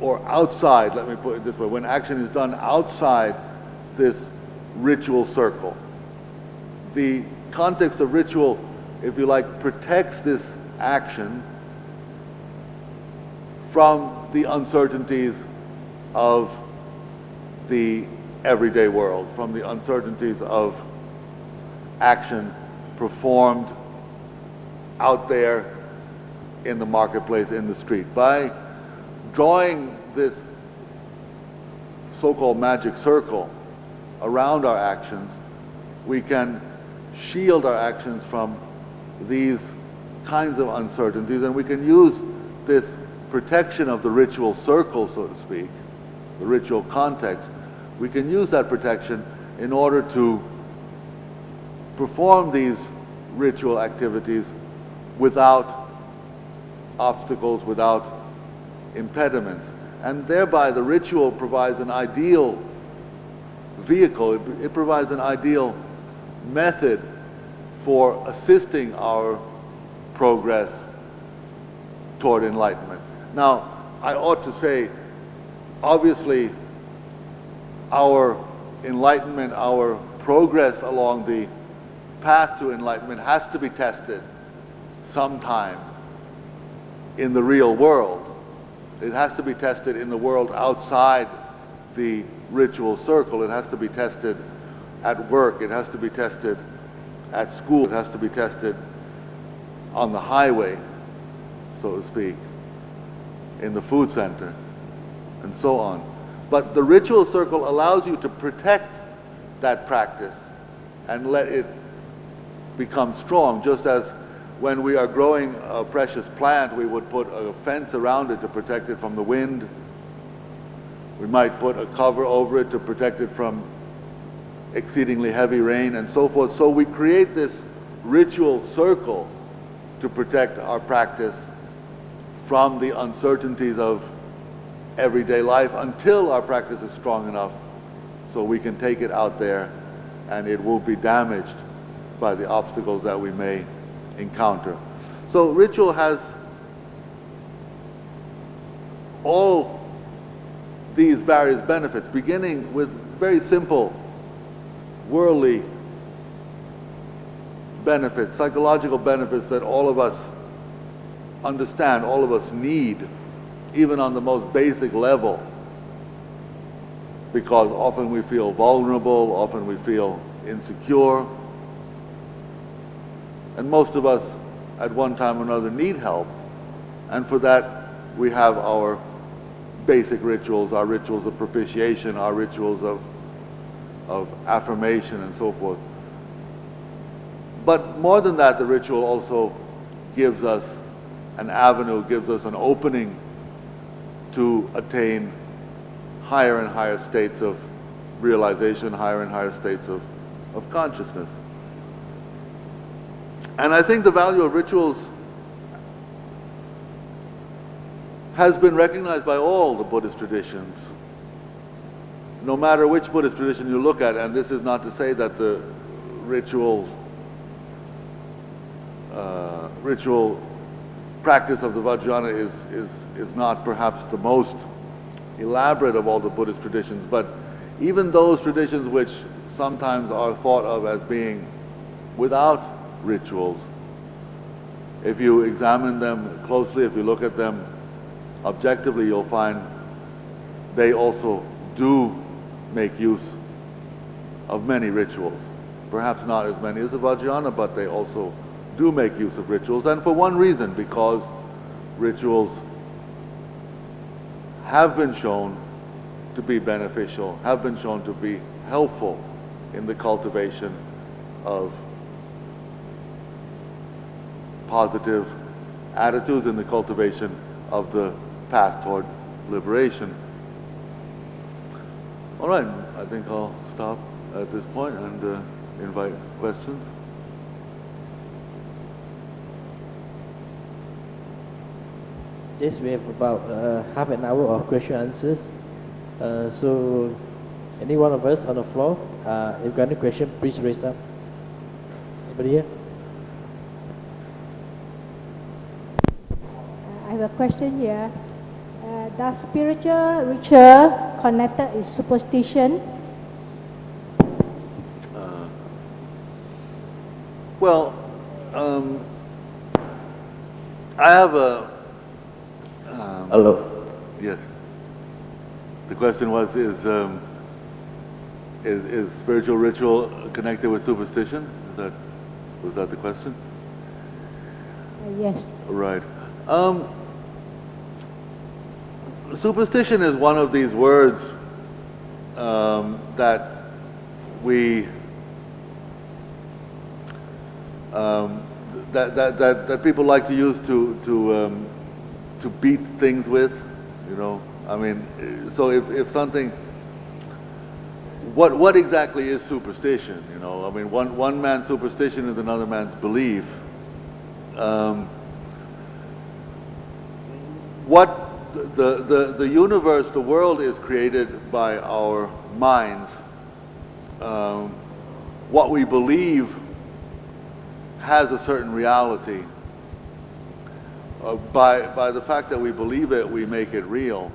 or outside, let me put it this way, when action is done outside this ritual circle. The context of ritual, if you like, protects this action from the uncertainties of the everyday world, from the uncertainties of action performed out there in the marketplace, in the street. By drawing this so-called magic circle around our actions, we can shield our actions from these kinds of uncertainties, and we can use this protection of the ritual circle, so to speak, the ritual context, we can use that protection in order to perform these ritual activities without obstacles, without impediments. And thereby the ritual provides an ideal vehicle, it provides an ideal method for assisting our progress toward enlightenment. Now, I ought to say, obviously, our enlightenment, our progress along the path to enlightenment has to be tested sometime in the real world. It has to be tested in the world outside the ritual circle. It has to be tested at work. It has to be tested at school. It has to be tested on the highway, so to speak, in the food center, and so on. But the ritual circle allows you to protect that practice and let it become strong, just as when we are growing a precious plant, we would put a fence around it to protect it from the wind. We might put a cover over it to protect it from exceedingly heavy rain and so forth. So we create this ritual circle to protect our practice from the uncertainties of everyday life until our practice is strong enough so we can take it out there and it will be damaged by the obstacles that we may encounter. So ritual has all these various benefits, beginning with very simple worldly benefits, psychological benefits that all of us understand, all of us need, even on the most basic level, because often we feel vulnerable, often we feel insecure, and most of us at one time or another need help, and for that we have our basic rituals, our rituals of propitiation, our rituals of affirmation and so forth. But more than that, the ritual also gives us an avenue, gives us an opening to attain higher and higher states of realization, higher and higher states of consciousness. And I think the value of rituals has been recognized by all the Buddhist traditions, no matter which Buddhist tradition you look at. And this is not to say that the ritual practice of the Vajrayana is not perhaps the most elaborate of all the Buddhist traditions, but even those traditions which sometimes are thought of as being without rituals, if you examine them closely, if you look at them objectively, you'll find they also do make use of many rituals. Perhaps not as many as the Vajrayana, but they also do make use of rituals, and for one reason, because rituals have been shown to be beneficial, have been shown to be helpful in the cultivation of positive attitudes, in the cultivation of the path toward liberation. All right, I think I'll stop at this point and invite questions. Yes, we have about half an hour of question answers. So, any one of us on the floor, if you got any question, please raise up. Anybody here? I have a question here. Does spiritual ritual connected with superstition? Well, I have a. Hello. Yes. The question was: is spiritual ritual connected with superstition? Was that the question? Yes. Right. Superstition is one of these words that we that people like to use to beat things with, you know. I mean, so if something, what exactly is superstition? You know, I mean, one man's superstition is another man's belief. What the universe, the world is created by our minds. What we believe has a certain reality. By the fact that we believe it, we make it real.